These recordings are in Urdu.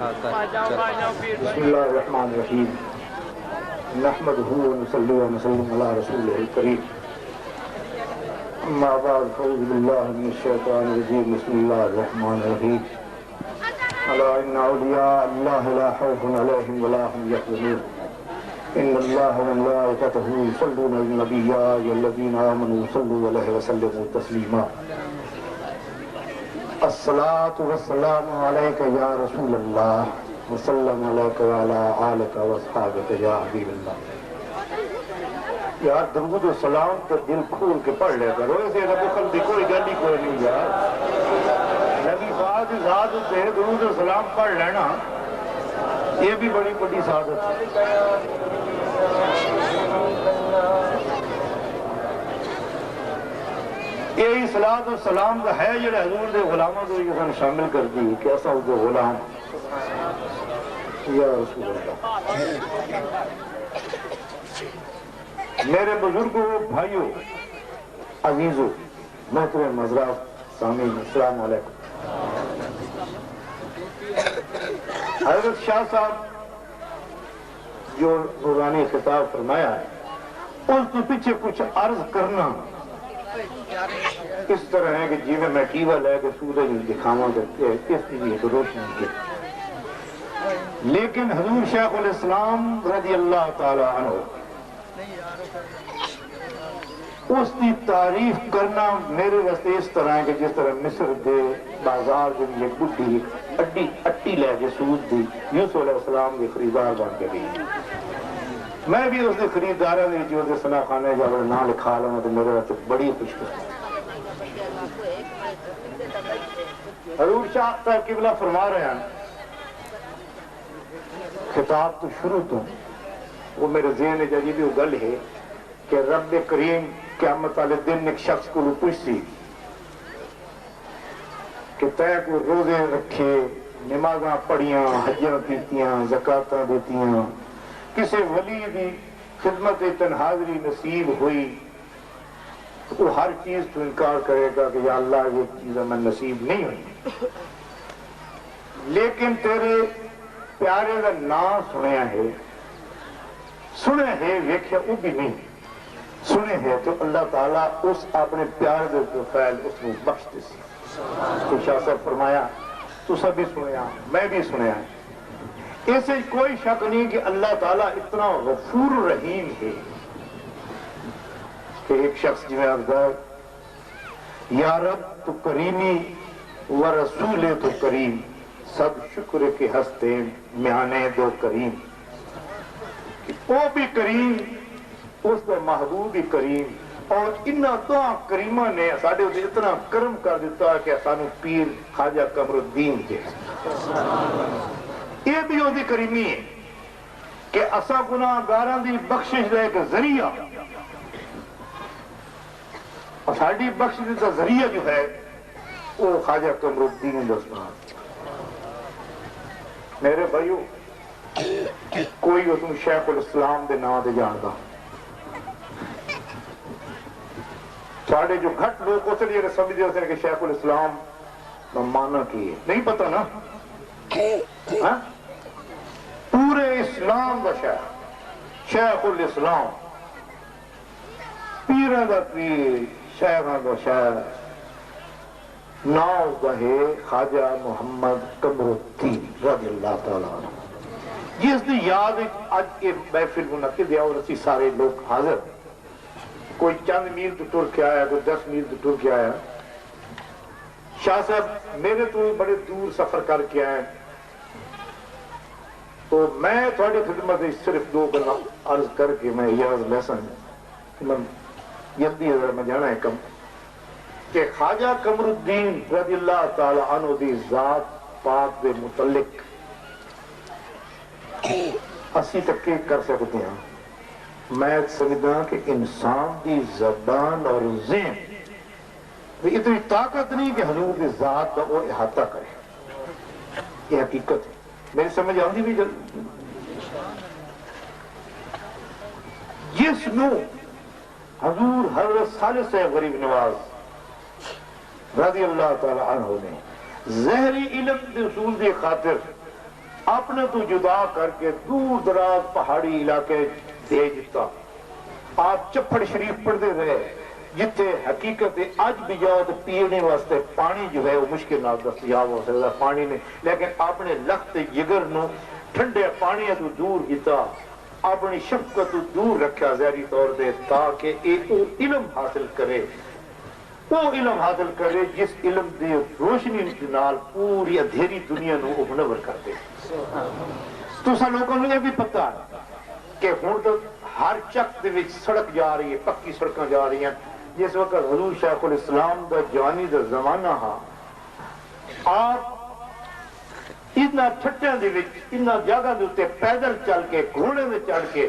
بسم اللہ الرحمن الرحیم نحمدہ ونصلی ونسلم علی رسولہ الکریم اما بعد فاعوذ باللہ من الشیطان الرجیم بسم اللہ الرحمن الرحیم الا ان اولیاء اللہ لا خوف علیہم ولا هم یحزنون ان اللہ وملائکتہ یصلون علی النبی یا ایھا الذین آمنوا صلوا علیہ وسلموا تسلیما الصلاة والسلام علیک یا رسول اللہ وسلم علیک وعلا آلک واصحابک یا حبیب اللہ۔ یار درود و سلام تو دل کھول کے پڑھ لے کرو، اسے بخل دی کوئی گلی کوئی نہیں یار۔ نبی پاک کی ذات سے درود و سلام پڑھ لینا یہ بھی بڑی بڑی سعادت ہے۔ یہی صلاۃ و سلام کا ہے جڑے حضور دے غلاموں کو یہ شامل کر دی کہ ایسا ہو جو غلام یا رسول اللہ۔ میرے بزرگوں، بھائیوں، عزیزوں، محترم حضرات، سامعین، السلام علیکم۔ حضرت شاہ صاحب جو نورانی خطاب فرمایا ہے اس کے پیچھے کچھ عرض کرنا اس طرح ہے کہ جی میں ٹیول ہے کہ سورج دکھاواں کرتے ہیں اس لیے تو روشنی کے، لیکن حضور شیخ الاسلام رضی اللہ تعالی عنہ اس کی تعریف کرنا میرے واسطے اس طرح ہے کہ جس طرح مصر دے بازار جو یہ بڈھی اٹی لے کے سود دی یوسف علیہ السلام کے خریدار بن کے گئی، میں بھی اس نے خریدارہ نے جو سنا خانے جب نہ لکھا لوں تو میرے واسطے بڑی خوش قسمت۔ حضور شاہ صاحب قبلہ فرما رہے ہیں، خطاب تو شروع تو وہ میرے ذہن میں جی بھی وہ گل ہے کہ رب کریم قیامت والے دن ایک شخص کو پوچھتی کہ تے کو روزے رکھے، نمازاں پڑھیاں، حجاں کیتیاں، زکاتاں دیتیاں، کسی ولی دی خدمت تنہاضری نصیب ہوئی، وہ ہر چیز تو انکار کرے گا کہ یا اللہ یہ چیز ہمیں نصیب نہیں ہوئی، لیکن تیرے پیارے کا نام سنے ہے ویکھیا وہ بھی نہیں سنے ہے تو اللہ تعالیٰ اس اپنے پیارے دے جو فعل اس کو بخش دے سی۔ تو شاہ صاحب فرمایا تو سب بھی سنیا میں بھی سنیا، ایسے کوئی شک نہیں کہ اللہ تعالیٰ اتنا غفور رحیم ہے کہ ایک شخص جو ہے یا رب تو کریمی و رسول تو کریم، سب شکر کے ہستے میانے دو کریم، وہ بھی کریم اس کا محبوب بھی کریم، اور انہاں دعا کریمہ نے ساڑھے اسے اتنا کرم کر دیتا ہے کہ سانو پیر خواجہ قمر الدین دے۔ یہ بھی ہوتی کریمی ہے کہ اسا گناہ گاراں دی بخشش دے ایک ذریعہ، اور ساڑھی بخشش دا ذریعہ جو ہے وہ خواجہ قمر الدین دستان۔ میرے بھائیو کوئی اس میں شیخ الاسلام دے نام دے جاندا، ساڑھے جو گھٹ لوگ اس لیے سمجھے ہوتے ہیں کہ شیخ الاسلام مانا کی ہے، نہیں پتا نا پورے اسلام کا شیخ الاسلام، پیرہ دا پیر، شیخہ دا شیخ، ناؤ دا ہے خواجہ محمد قمر الدین رضی اللہ تعالیٰ عنہ، جس نے یاد آج کے محفل منعقد ہے اور اسی سارے لوگ حاضر، کوئی چند میل تو ٹر کے آیا، کوئی 10 میل تو ٹر کے آیا۔ شاہ صاحب میرے تو بڑے دور سفر کر کے آئے، تو میں تھوڑی خدمت صرف 2 گلا عرض کر کے میں اجازت لسن جلدی حضر میں جانا ہے کم کہ خواجہ قمر الدین رضی اللہ تعالی عنہ دی ذات پاک دے متعلق اسی تحقیق کر سکتے ہیں۔ میں سمجھتا کہ انسان دی زبان اور ذہن اتنی طاقت نہیں کہ حضور کی ذات کا وہ احاطہ کرے، یہ حقیقت ہے، میری سمجھ آتی بھی جلد۔ جس نو حضور حضرت صالح صاحب غریب نواز رضی اللہ تعالی عنہ نے ظاہری علم دے اصول دی خاطر اپنے تو جدا کر کے دور دراز پہاڑی علاقے بھیج دیتا. آپ چپڑ شریف پڑھتے رہے جتنے حقیقت اج بھی جاؤ تو پینے واسطے پانی جو ہے وہ مشکل نہ دستیاب ہو سکتا پانی نہیں، لیکن اپنے لخت جگر نو ٹھنڈے پانی تو دور کیتا، اپنی شفقت تو دور رکھا ظاہری طور پہ تاکہ وہ علم حاصل کرے، وہ علم حاصل کرے جس علم دی روشنی نال پوری اندھیری دنیا نو منور کر دے. تساں لوگوں نے یہ بھی پتا ہے کہ ہن تو ہر چک دے وچ سڑک جا رہی ہے، پکی سڑکاں جا رہی ہیں. جس وقت حضور شیخ الاسلام دا جوانی دا زمانہ ہاں، آپ اتنا ٹھٹیاں دے وچ اتنا جگہ دے تے پیدل چل کے گھوڑے میں چڑھ کے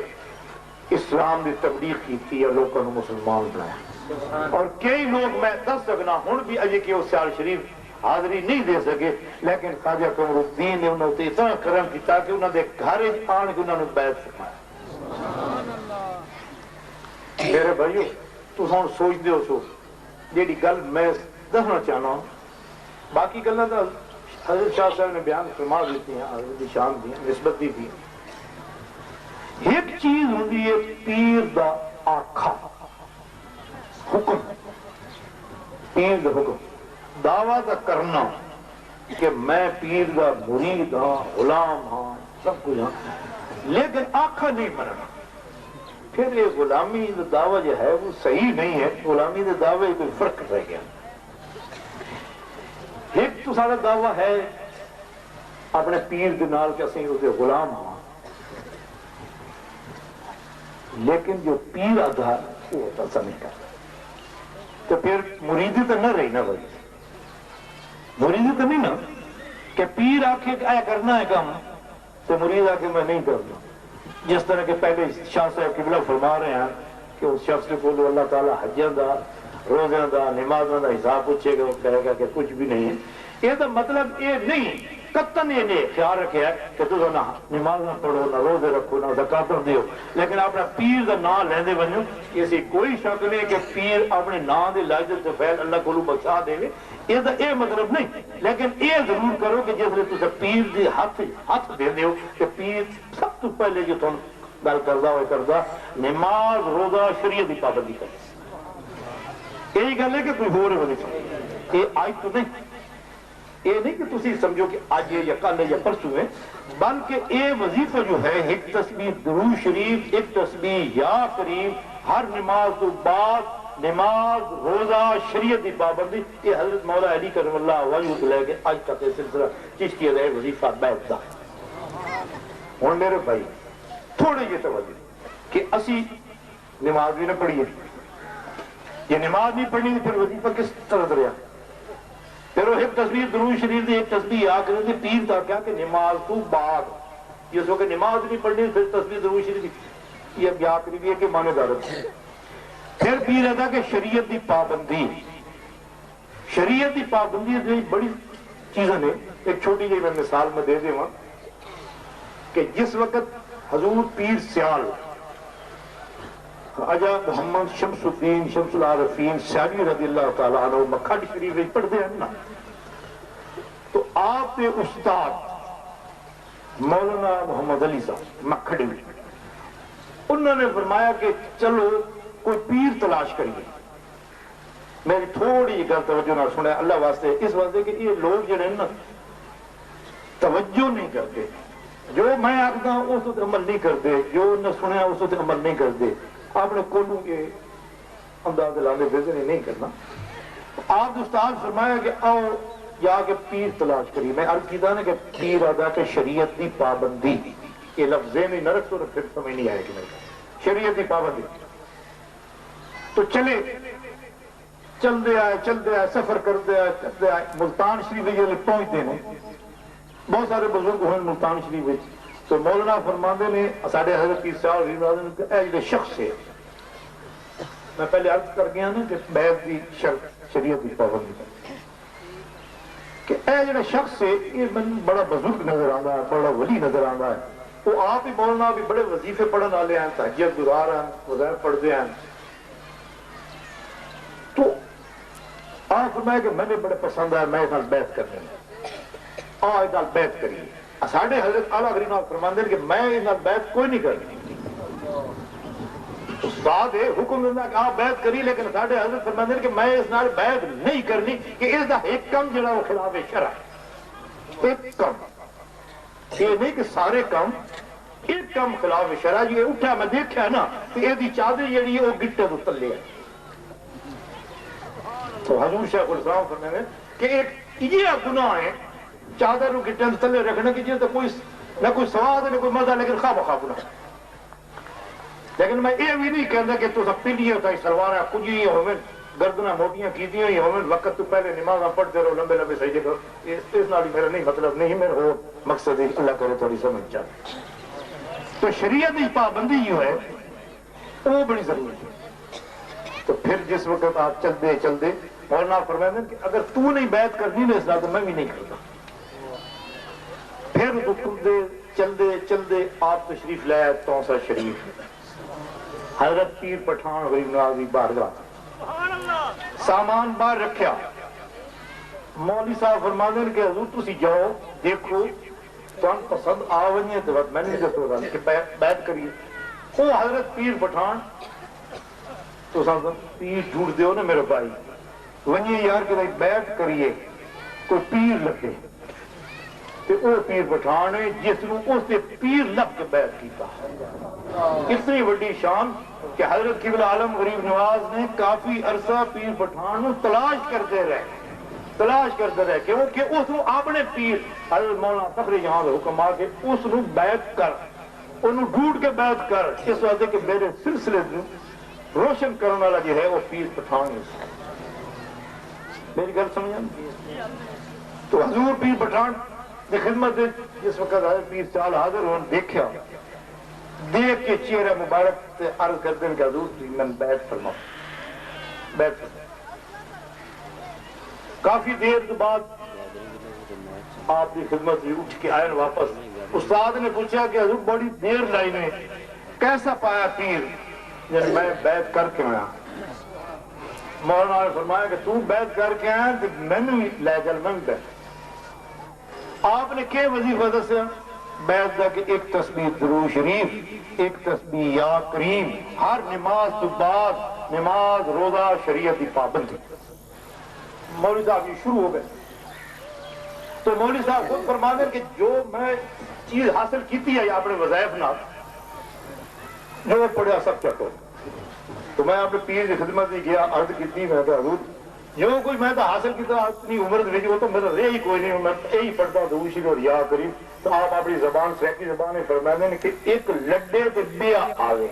اسلام دی تبلیغ کیتی ہے، لوگوں کو مسلمان بنایا. اور کئی لوگ میں دس سکنا ہن بھی اجے کہ وہ سیال شریف حاضری نہیں دے سکے، لیکن خواجہ قمر الدین نے انہوں نے اتنا کرم کیتا کہ انہوں نے گھر آن کے انہوں نے بیعت فرمایا. میرے بھائیو تساں سوچ دیو سو جیڑی گل میں دسنا چاہنا ہوں، باقی گلاں تو حضرت شاہ صاحب نے بیان فرما دیتی ہیں، حضرت شان دی نسبت دی تھی. ایک چیز ہوندی ہے پیر دا آکھا حکم، پیر دا حکم دعویٰ دا کرنا کہ میں پیر دا مرید ہاں، غلام ہاں، سب کچھ ہاں، لیکن آکھا نہیں مرنا. پھر یہ غلامی دا دعویٰ جو ہے وہ صحیح نہیں ہے، غلامی دا دعویٰ کوئی فرق رہ گیا. ایک تو سارا دعویٰ ہے اپنے پیر دے نال کہ اسیں اسے غلام ہاں، لیکن جو پیر آدھا وہ ایسا نہیں کرتا. تو پھر مریدی تو نہ رہی نا بھائی، مریدی تو نہیں نا کہ پیر آکھے کہ اے کرنا ہے کام تو مرید آکھے میں نہیں کرنا. جس طرح کے پہلے شاہ صاحب قبلہ فرما رہے ہیں کہ اس شخص کو بولو اللہ تعالیٰ حجیاں دا، روزیاں دا، نمازوں دا حساب پوچھے گا، وہ کہے گا کہ کچھ بھی نہیں ہے. یہ تو مطلب یہ نہیں قطن یہ نہیں خیال رکھے کہ تو نہ نماز نہ پڑھو، نہ روزے رکھو، نہ زکات دیو، لیکن اپنا پیر دا نام لیندے بنو. اسی کوئی شک نہیں کہ پیر اپنے نام دے لاجت سے فیل اللہ کو بخشا دے. یہ مطلب نہیں، لیکن یہ ضرور کرو کہ جس طرح تسے پیر دی ہاتھ دے دیو کہ پیر سب تو پہلے جو تم گل کردا ہوئے کردا نماز روزہ شریعت دی پابندی کرے. یہی گل ہے کہ کوئی ہو رہے ہونے یہ آج تو نہیں، یہ نہیں کہ تسی سمجھو کہ آج یا کل یا پرسوں ہے، بلکہ یہ وظیفہ جو ہے ایک تسبیح درود شریف، ایک تسبیح یا کریم، ہر نماز تو بعد نماز روزہ شریعت کی پابندی. یہ حضرت مولا علی کرم اللہ وجہ تو لے کے آج تک یہ سلسلہ چشتی رہے وظیفہ بیعت دا. ہوں میرے بھائی تھوڑے یہ توجہ کہ اسی نماز بھی نہ پڑھیے، یہ نماز نہیں پڑھنی تو پھر وظیفہ کس طرح رہا. پھر وہ ایک تصویر درود شریف دی، ایک تصویر آ کر پیر تھا کیا کہ نماز تو بعد جس وقت نماز نہیں پڑھنی پھر تصویر درود شریف یہ یا قریبی ہے کہ مانے دارت. پھر پیر ادا کہ شریعت دی پابندی، شریعت دی پابندی بڑی چیزیں نے. ایک چھوٹی جی میں مثال میں دے دوں کہ جس وقت حضور پیر سیال خواجہ محمد شمس الدین شمس العارفین سیالی رضی اللہ تعالیٰ عنہ مکھڈ شریف میں پڑھتے ہیں نا، تو آپ کے استاد مولانا محمد علی صاحب مکھڈ میں انہوں نے فرمایا کہ چلو کوئی پیر تلاش کریے. میری تھوڑی گل توجہ نہ سنے اللہ واسطے، اس واسطے کہ یہ لوگ جڑے نا توجہ نہیں کرتے، جو میں آخدا ہوں اس وقت عمل نہیں کرتے، جو نہ سنیا اس وقت عمل نہیں کرتے. آپ نے کولوں کے انداز دلانے بھیجنے نہیں کرنا. آپ استاد فرمایا کہ آؤ جا کے پیر تلاش کریے. میں عرض کیتا نا کہ پیر ادا کہ شریعت دی پابندی، یہ لفظ نہیں نہ رکھ تو پھر سمجھ نہیں آئے گی میرے کو. شریعت دی پابندی تو چلے چلتے آئے سفر کرتے آئے ملتان شریف جب پہنچتے ہیں بہت سارے بزرگ ہوئے ملتان شریف تو مولانا فرماندے نے ساڑھے حضرت پیر صاحب اے جڑے شخص ہے، میں پہلے عرض کر گیا نا کہ بیعت دی شرط شریعت دی پابندی کہ اے جڑا شخص ہے یہ من بڑا بزرگ نظر آتا ہے، بڑا ولی نظر آتا ہے. وہ آپ ہی مولانا بھی بڑے وظیفے پڑھنے والے ہیں، تہجد گزار ہیں، وظائف پڑھتے ہیں. تو آپ فرمایا کہ میں نے بڑے پسند آیا، میں اس نال بیعت کرنے آج نال بیعت کریے. ساڈے حضرت اعلیٰ غریب نواز فرماندے کہ میں اس نال بیعت کوئی نہیں کرنی. استاد ہے حکم دینا کہ آپ بیعت کری، لیکن ساڈے حضرت فرماندے کہ میں اس نال بیعت نہیں کرنی کہ اس دا ایک کم جڑا وہ خلاف شرع ہے. ایک کم، یہ نہیں کہ سارے کم، ایک کم خلاف شرع. جی اٹھا میں دیکھا نا کہ یہ دی چادر جڑی ہے وہ گٹے تو تلے ہے. تو حضور شیخ الاسلام فرماندے کہ ایک یہ گناہ ہے چادر کو گٹے تو تلے رکھنے کی، جس کوئی نہ کوئی سواد ہے نہ کوئی مزہ، لیکن خواہ بخواہ گناہ. لیکن میں یہ بھی نہیں کہتا کہ تو سب پیلی ہوتا ہے سلوار کجی ہوئے گردنہ موٹیاں کیتی ہوئی ہوئے وقت تو پہلے نمازاں پڑھتے رہو لمبے لمبے سجدے کرو. اس نال میرا نہیں مطلب نہیں، میرا ہو مقصد ہے اللہ کرے تھوڑی سمجھ جائے. تو شریعت کی پابندی جو ہے وہ بڑی ضروری ہے. تو پھر جس وقت آپ چلتے چلتے مولانا فرماتے ہیں کہ اگر تو نہیں بیعت کرنی نا اس نال تو میں بھی نہیں کرتا. پھر رکتے چلتے چلتے آپ تشریف لائے توسا شریف. حضرت پیر پٹھان غریب نواز دی بارگاہ سامان باہر رکھیا. مولوی صاحب فرماتے ہیں کہ حضور تسی جاؤ دیکھو تم پسند آ ونجے تو میں نہیں دسو گا کہ بیعت کریے. وہ حضرت پیر پٹھان تو پیر ڈھونڈ دیو نا میرے بھائی ونجے یار کہ بیعت کریے کوئی پیر لگے. وہ پیر پٹھان ہے جس نے اس سے پیر لگ کے بیعت کیتا. اتنی بڑی شان کہ حضرت قبلہ عالم غریب نواز نے کافی عرصہ پیر پٹھان تلاش کرتے رہے کیونکہ اس نے اپنے پیر حضرت مولانا فخری جہاں کا حکم آ کے اس نے بیعت کر، انہوں ڈھونڈ کے بیعت کر، اس وجہ کہ میرے سلسلے روشن کرنے والا جو ہے وہ پیر پٹھان ہے. میری گل سمجھا؟ تو حضور پیر پٹھان کی خدمت جس وقت حضرت پیر سال حاضر ہونے دیکھا، دیکھ کے چہرہ مبارک سے عرض کرتے ہیں کہ حضور میں بیعت فرماؤ. بیعت فرماؤ. کافی دیر کے بعد آپ کی خدمت سے اٹھ کے آئے واپس. استاد نے پوچھا کہ حضور بڑی دیر لائی نے کیسا پایا پیر؟ جب میں بیعت کر کے آیا. مولانا نے فرمایا کہ تو بیعت کر کے آیا تو میں بھی لے چل، میں بھی بیعت. آپ نے کیا وظیفہ دسیا بیعت دا کہ ایک تسبیح درود شریف، ایک تسبیح یا کریم، ہر نماز تو بعد نماز روزہ شریعت کی پابندی. مولوی صاحب یہ شروع ہو گئے. تو مولوی صاحب خود فرماتے ہیں کہ جو میں چیز حاصل کیتی ہے اپنے وظائف نال جو پڑھیا سب چکو. تو میں اپنے پیر کی خدمت میں گیا، عرض کی میں کہ حضور جو کچھ میں تو حاصل کیتا اتنی عمر وہ تو میرا رہ ہی کوئی نہیں، میں یہی پڑھتا درود شریف اور یا کریم. تو آپ اپنی زبان سیکی زبان میں فرماتے ہیں کہ ایک لڈے تے بیا آوے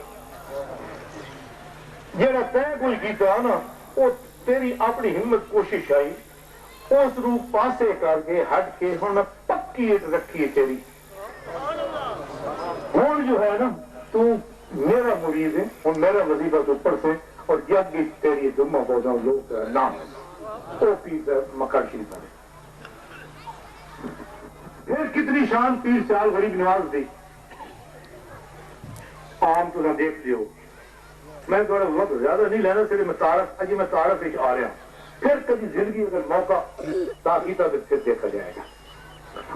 جڑا تے کچھ کیتا نا وہ تیری اپنی ہمت کوشش آئی اس رو پاسے کر کے ہٹ کے ہوں میں پکی رکھی ہے تیری. ہوں جو ہے نا تو میرا مرید ہے، ہوں میرا وظیفہ تو پڑھ سے اور جگ تیری دمہ پودا لوگ نام وہ پیر مکر شریف ہے. پھر کتنی شان پیر سال غریب نواز دی. عام تو نہ دیکھتے ہو میں تھوڑا وقت زیادہ نہیں لینا، صرف میں تعارف اجی میں تعارف آ رہا ہوں. پھر کبھی زندگی اگر موقع تاکیتا تو پھر دیکھا جائے گا.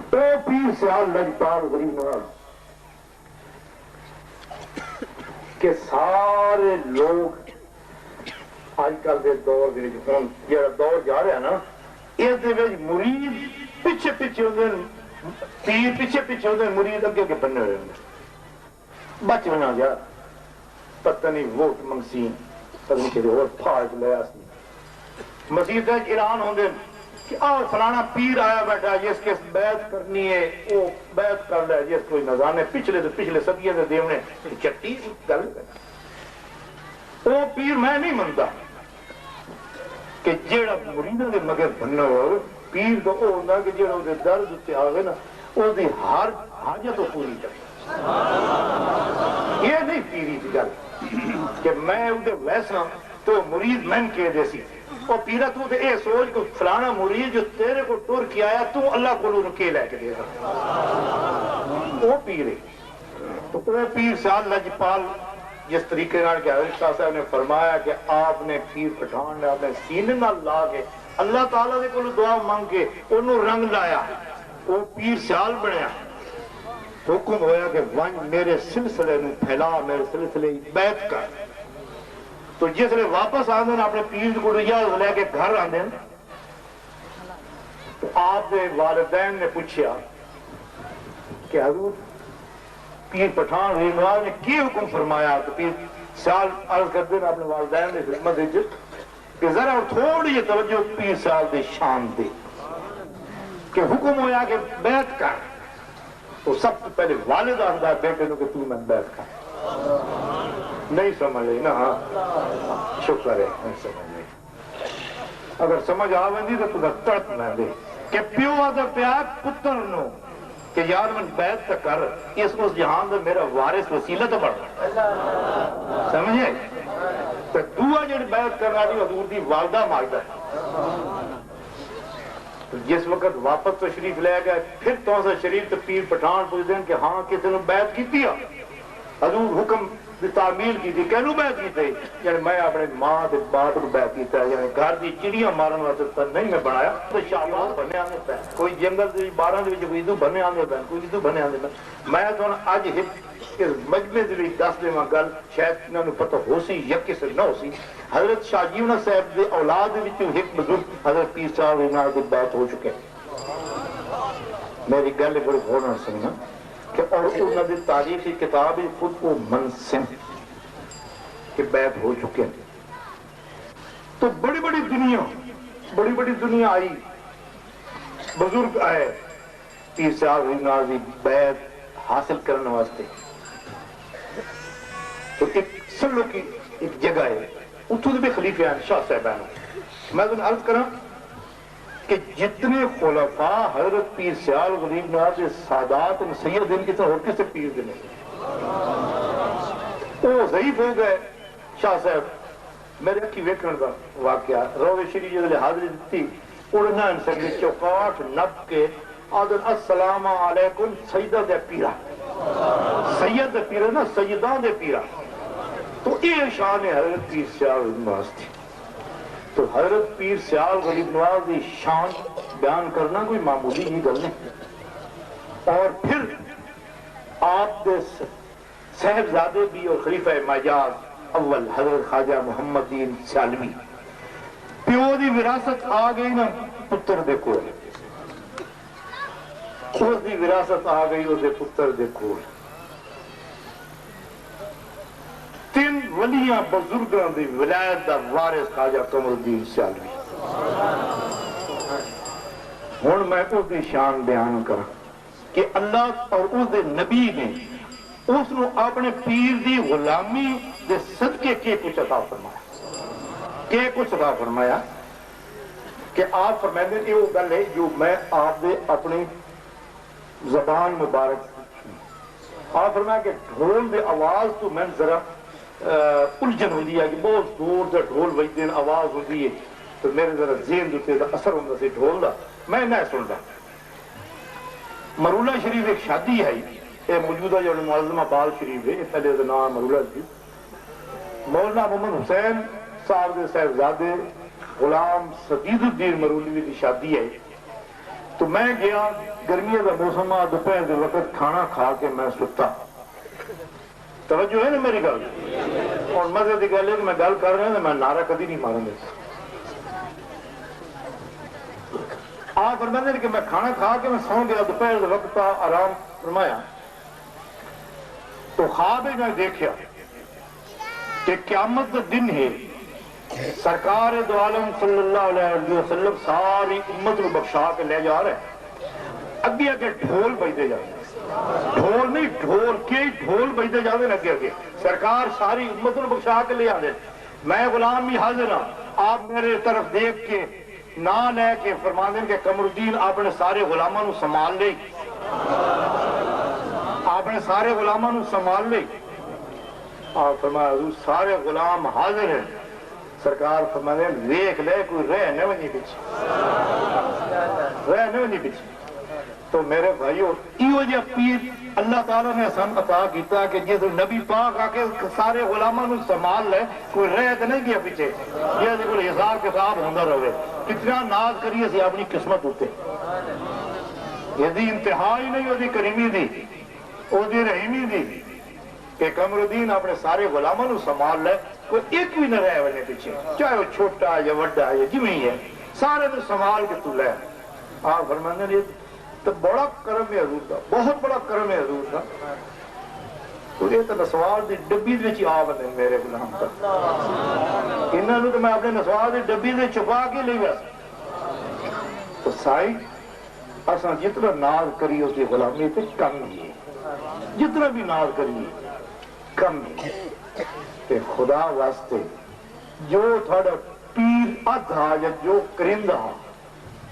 تو پیر سال لجپال غریب نواز کہ سارے لوگ آج کل کے دور جہاں دور جا رہا نا اس مرید پیچھے پیچھے ہوتے پیر پیچھے پیچھے ہوتے مرید اگے اگے بنے ہوئے بچ بنا جا پتہ نہیں ووٹ منگسی پتہ نہیں کہ اور پھاڑ لیا سی. مسیح اعلان ہوندے کہ آؤ فلانا پیر آیا بیٹھا جس کے بیعت کرنی ہے وہ بیعت کر لے، جس کوئی نظانے پچھلے تو پچھلے صدیے دے دیونے چٹی گل. وہ پیر میں نہیں منتا کہ جیڑا مریدوں کے مگر بننا ہو پیر تو وہ ہوتا کہ جیڑا وہ درد اتنے آگے نا وہ ہر حاجت تو پوری کرے. یہ نہیں پیری کی گل کہ میں وہ ویسا تو مرید میں کے جیسی وہ پیرا تو یہ سوچ کہ فلانا مرید جو تیرے کو ٹر کے آیا تو اللہ کو کے لے کے دے گا وہ پیر ہے. تو وہ پیر سال لجپال جس طریقے کہ حضرت شاہ صاحب نے فرمایا کہ آپ نے پیر پٹھان نے اپنے سینے نال لا کے اللہ تعالیٰ دے کو دعا مانگ کے انہوں رنگ لایا وہ پیر سیال بنیا. حکم ہویا کہ ون میرے سلسلے میں پھیلا، میرے سلسلے بیعت کر. تو جس لئے واپس آندے ہیں اپنے پیر کو اجازت لے کے گھر آندے ہیں، تو آپ دے والدین نے پوچھا کہ حضور پیر پٹھان رحمہ اللہ نے کی حکم فرمایا؟ تو پیر سال عرض کر دیں اپنے والدین نے خدمت کہ ذرا اور تھوڑی یہ توجہ پیر سال دے شان دے کہ حکم ہویا کہ بیعت کر. تو سب سے پہلے والد آندہ بیٹے نو کہ تو میں بیعت کر. نہیں سمجھ رہی نا؟ ہاں شکر ہے نہیں سمجھ رہی. اگر سمجھ آویں تو تمہیں تڑپ میں دے کہ پیو آدھا پیار پتر نو کہ یار من بیعت تک کر، اس جہان دا میرا وارث وسیلہ تو بڑھ سمجھے. تو دعا جڑی بیعت کرنا دی حضور دی والدہ ماجدہ ہے. جس وقت واپس تشریف لے گئے پھر تو سے شریف تو پیر پٹھان پوچھ دیں کہ ہاں کسی نے بیعت کی تھی. حضور حکم دی تعمیل کی تھی، کہنو بیعت کی تھی؟ یعنی میں اپنے ماں دے باپ کو بیعت کی تھی، یعنی گھر دی چڑیاں مارن واسطے تو نہیں میں بنایا. تو شاہباز بننے آنے پہ کوئی جنگل دی 12 دے کوئی ادو بننے آنے پہ کوئی ادو بننے آنے پہ. میں تو اج اس مجمع دے دس دے گل شاید انہوں نے پتہ ہو سی یا کسی نہ ہو سی. حضرت شاہ جیونہ صاحب دے اولاد وچوں ایک بزرگ حضرت پیر صاحب انہاں دی بیعت ہو چکے. میری گل بڑی غور نال سننا کہ اور انہوں نے تاریخی کتاب خود کو منسن کہ بیعت ہو چکے ہیں. تو بڑی بڑی دنیا آئی، بزرگ آئے پیر صاحب انہاں دی بیعت حاصل کرنے واسطے. تو ایک سلو کی ایک جگہ ہے اتھو بھی خلیفہ ہیں شاہ صاحبان. میں تو عرض کروں کہ جتنے خلفاء حضرت پیر سیال غریب نواز سادات سید ان کی طرح اور کس پیر دے نہیں. وہ ضعیف ہو گئے شاہ صاحب. میرے اکھی ویکھن کا واقعہ روضہ شریف جدے حاضری دیتی اڑنا ان سے چوکاٹ نب کے آدھر السلام علیکم سیدہ دے پیرہ. سید دے پیرہ نا سیدہ دے پیرہ. تو یہ شان حضرت پیر سیال غریب نواز تھی. تو حضرت پیر سیال غریب نواز کی شان بیان کرنا کوئی معمولی ہی گل نہیں. اور پھر آپ دے صاحبزادے بھی اور خلیفہ مجاز اول حضرت خواجہ محمد دین سیالوی پیو دی وراثت آ گئی نا پتر دے کول. اس دی وراثت آ گئی اس دے پتر دے کول. تین ولیاں بزرگاں دی ولایت دا وارث خواجہ قمر الدین سیالوی. ہن میں اس دی شان بیان کرا کہ اللہ اور اس دے نبی نے اس نو اپنے پیر دی غلامی دے صدقے کے کچھ عطا فرمایا کہ آپ فرمائیں گے کہ وہ گل ہے جو میں آپ دے اپنی زبان مبارک آپ فرمایا کہ ڈھول دے آواز تو میں ذرا الجھن ہو دیا کہ بہت دور سے ڈھول بجتے ہیں آواز ہوتی ہے تو میرے ذرا ذہن دیتے دا اثر ہوتا سی ڈھول دا میں نہ سن رہا. مرولہ شریف ایک شادی ہے یہ موجودہ جو معظمہ بال شریف ہے پہلے دا نام مرولہ جی. مولانا محمد حسین صاحب دے صاحبزادے غلام سدید الدین مرولوی کی شادی ہے. تو میں گیا گرمیوں کا موسم دوپہر دے وقت کھانا کھا کے میں ستا. توجہ ہے نا میری گل. اور مزے کی گل ہے کہ میں گل کر رہا ہوں میں نعرہ کبھی نہیں ماروں گا. آپ فرماتے ہیں کہ میں کھانا کھا کے میں سو گیا دوپہر دے وقت آرام فرمایا تو خواب میں دیکھا کہ قیامت کا دن ہے سرکار دو عالم صلی اللہ علیہ وسلم ساری امت کو بخشا کے لے جا رہے ہیں. اگے اگے ڈھول بجتے جا رہے ہیں. ڈھول نہیں ڈھول کے ڈھول بجتے جا رہے ہیں اگے اگے. سرکار ساری امت کو بخشا کے لے آ رہے ہیں. میں غلام بھی حاضر ہوں. آپ میرے طرف دیکھ کے نہ لے کے فرما دیں کہ قمر الدین آپ نے سارے غلاموں کو سنبھال لے. آپ نے سارے غلاموں کو سنبھال لے. آپ فرمایا حضور سارے غلام حاضر ہیں. سرکار فرمانے دیکھ لے کوئی رہ نہ ونی پیچھے رہ نہ ونی پیچھے. تو میرے بھائیو ایو جا پیر اللہ تعالیٰ نے سن عطا کیتا کہ جس نبی پاک آ کے سارے غلاموں کو سنبھال لے کوئی رہ تو نہیں گیا پیچھے. یہ کوئی حساب کتاب ہوتا رہے. کتنا ناز کریے سی اپنی قسمت ہوتے. یہ انتہا ہی نہیں ہوتی کریمی دی. وہ دی رحیمی دی کہ قمرالدین اپنے سارے غلاموں نو سنبھال لے، کوئی ایک بھی نہ رہے ونے پیچھے، چاہے وہ چھوٹا یا وڈا یا جویں ہی ہے، سارے نو سنبھال کے تو لے۔ آپ فرماندے نے تو بڑا کرم ہے حضور دا، بہت بڑا کرم ہے حضور دا۔ تو یہ تو نسوار دی ڈبی دے وچ آ بنے میرے غلام دا، انہاں نو تو میں اپنے نسوار دی ڈبی دے چھپا کے لے گیا۔ تو سائی اساں جتنا ناز کری اس کی غلامی تے کم ہی ہے، جتنا بھی ناز کریے کم ہے۔ تے خدا واسطے جو تھوڑا پیر ادھا یا جو کرندہ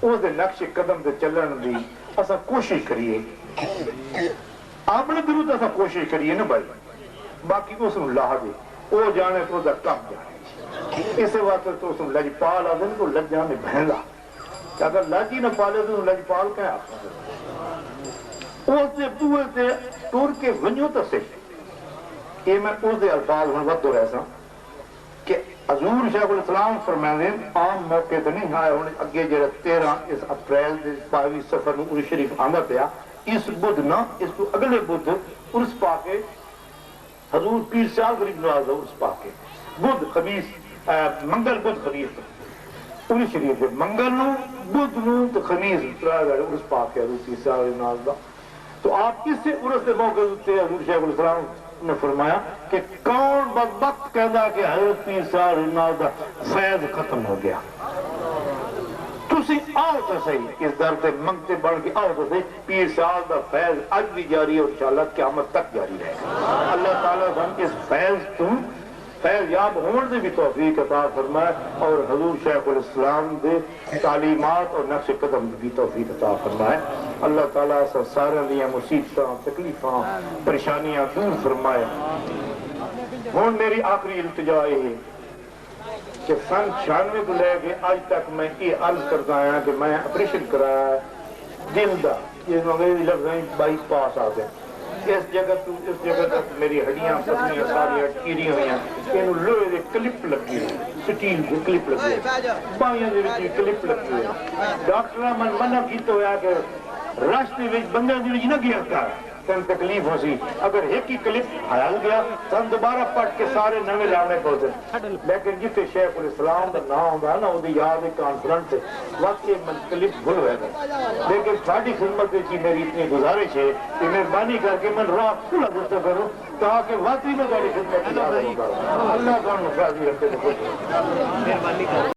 اس دے نقش قدم تے چلن دی اساں کوشش کریے، اپنے دلوں تے اساں کوشش کریے نا بھائی، باقی اس نو لا دے، وہ جانے تو دا کم جانے۔ اس واسطے تو اس نو لجپال آدھے تو لجاں میں بہندا، اگر لج ہی نہ پالے تو لجپال کیا آخر؟ اس دے بوئے تے ٹور کے ونجو تو سے یہ میں اس دے الفاظ ہوں وقت ہو رہا سا کہ حضور شیخ الاسلام فرمائیں عام موقع تے نہیں آئے ہونے اگے جڑا 13 اس اپریل دے 22 سفر نو عرس شریف آندا پیا، اس بدھ نہ اس کو اگلے بدھ عرس پا کے حضور پیر سال غریب نواز عرس پا کے بدھ خمیس منگل بدھ خمیس عرس شریف منگل نو بدھ نو تو خمیس عرس پا کے حضور پیر سال غریب نواز دا۔ تو آپ اس سے عرس کے موقع سے حضور شیخ الاسلام نے فرمایا کہ کون بدبخت کہنا کہ حضرت پیر صاحب رحمہ دا فیض ختم ہو گیا۔ تسی آؤ تو صحیح اس در سے منگتے بڑھ کے آؤ تو صحیح، پیر صاحب دا فیض آج بھی جاری ہے اور انشاءاللہ قیامت تک جاری رہے گا۔ اللہ تعالیٰ ہم اس فیض تم فیض یاب ہون دے بھی توفیق عطا فرمائے اور حضور شیخ الاسلام دے تعلیمات اور نقش قدم بھی توفیق عطا فرمائے۔ اللہ تعالیٰ سارے لیے مصیبتاں تکلیفاں پریشانیاں دور فرمائے۔ ہون میری آخری التجا ہے کہ سن 96 کو لے کے آج تک میں یہ عرض کرتا آیا کہ میں آپریشن کرایا دل دا، یہ انگریزی لفظ ہیں بائی پاس آتے ہیں، اس جگہ تک میری ہڈیاں پسلیاں ساری ٹیری ہوئی ہیں، انہوں لوہے دے کلپ لگی ہوئی، سٹیل دے کلپ لگی ہوئی، بائیاں دے وچ کلپ لگی ہوئی۔ ڈاکٹرہ من منع کیتا ہوا کہ راستے وچ بندے دے وچ نہ گیا کر، تن تکلیف ہو سی، اگر ایک ہی کلپ حیال گیا تن دوبارہ پڑھ کے سارے نوے لانے پہنچے۔ لیکن جتے شیخ الاسلام دا نام ہوندا نا وہ دی یاد کانفرنس سے واقعی من کلپ بھول ہوئے گا، لیکن ساری خدمت کی میری اتنی گزارش ہے کہ مہربانی کر کے من راہ کھلا گفتگو کروں تاکہ واقعی میں تاری خدمت کی اللہ کا راضی رکھتے